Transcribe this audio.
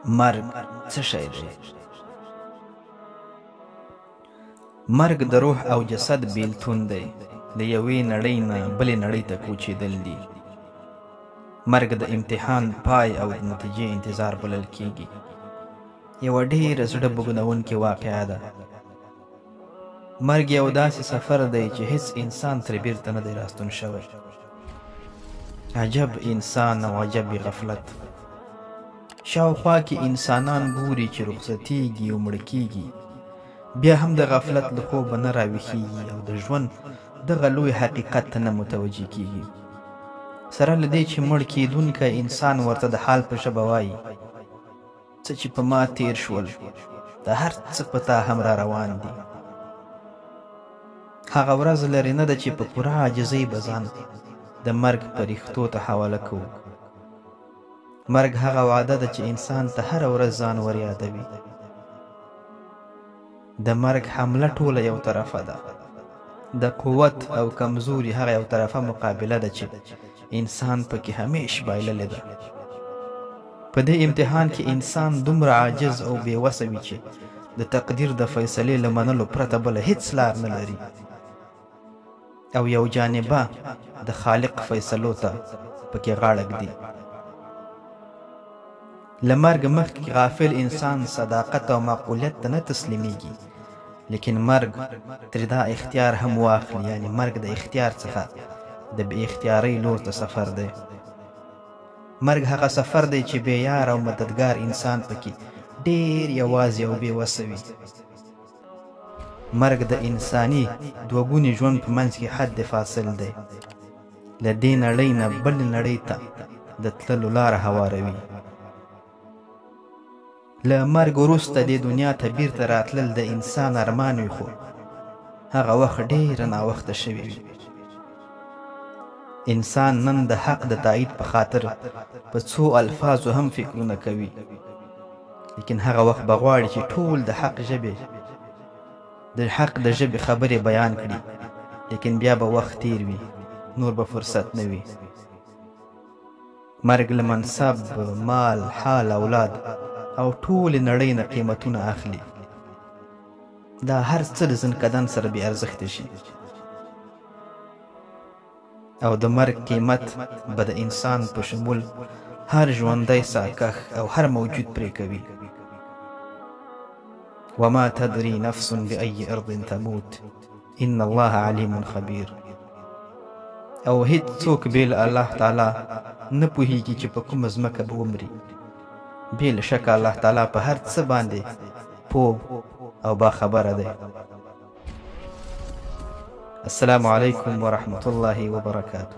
مرګ څه شی دی؟ مرګ د روح او جسد بیلتون دی، د یوې نړۍ نه بلې نړۍ ته کوچېدل دي. مرګ د امتحان پای او د نتیجې انتظار بلل کیږي. یوه ډېره زړه بوږنونکې واقعه ده. مرګ یو داسې سفر دی چې هیڅ انسان ترې بیرته نه دی راستون شوی. عجب انسان او عجب غفلت. شاوخوا کې انسانان ګوري چې رخصتېږي او مړه کېږي، بیا هم د غفلت له خوبه نه راویښېږي او د ژوند دغه لوی حقیقت ته نه متوجه کېږي. سره له دې چې مړ کېدونکی انسان ورته د حال په ژبه وایي: څه چې په ما تېر شول د هر څه په تا هم را روان دي. هغه ورځ لرې نه ده چې په پوره عاجزۍ به ځان د مرګ پرښتو ته حواله کوو. مرګ هغه وعده ده چې انسان ته هره ورځ ځان ور یادوي. د مرګ حمله ټوله یو طرفه ده، د قوت او کمزوري هغه یو طرفه مقابله ده چې انسان پکې همیش بایللې ده. په دې امتحان کې انسان دومره عاجز او بېوسه وي چې د تقدیر د فیصلې له منلو پرته بله هیڅ لار نه لري، او یو جانبه د خالق فیصلو ته پکې غاړه ږدي. له مرګ مخکې غافل انسان صداقت او معقولیت ته نه تسلیمیږي، لیکن مرګ ترې دا اختیار هم واخلي، یعنی مرګ د اختیار څخه د بې اختیارۍ لور ته سفر دی. مرګ هغه سفر دی چې بې یار او مددګار انسان پکې ډېر یوازې او بې وسه وي. مرګ د انساني دوه ګوني ژوند په منځ کې حد فاصل دی. له دې نړۍ نه بلې نړۍ ته د تللو لاره هواروي. له مرګ وروسته دې دنیا ته بیرته راتلل د انسان ارمان وي، خو هغه وخت ډېره ناوخته شوی وي. انسان نن د حق د تایید په خاطر په څو الفاظو هم فکرونه کوي، لیکن هغه وخت به غواړي چې ټول د حق د ژبې خبرې بیان کړي، لیکن بیا به وخت تیر وي، نور به فرصت نه وي. مرګ له منصب، مال، حال، اولاد او ټولې نړۍ نه قیمتونه اخلي. دا هر څه د ځنکدن سره بې ارزښته شي، او د مرګ قیمت به د انسان په شمول هر ژوندی ساکښ او هر موجود پرې کوي. وما تدري نفس بأي أرض تموت إن الله عليم خبير. او هیڅ څوک بې له الله تعالی نه پوهیږي چې په کومه ځمکه به ومري. بې له شکه الله تعالی په هر څه باندې پوه او باخبره دی. السلام علیکم ورحمة الله وبرکاته.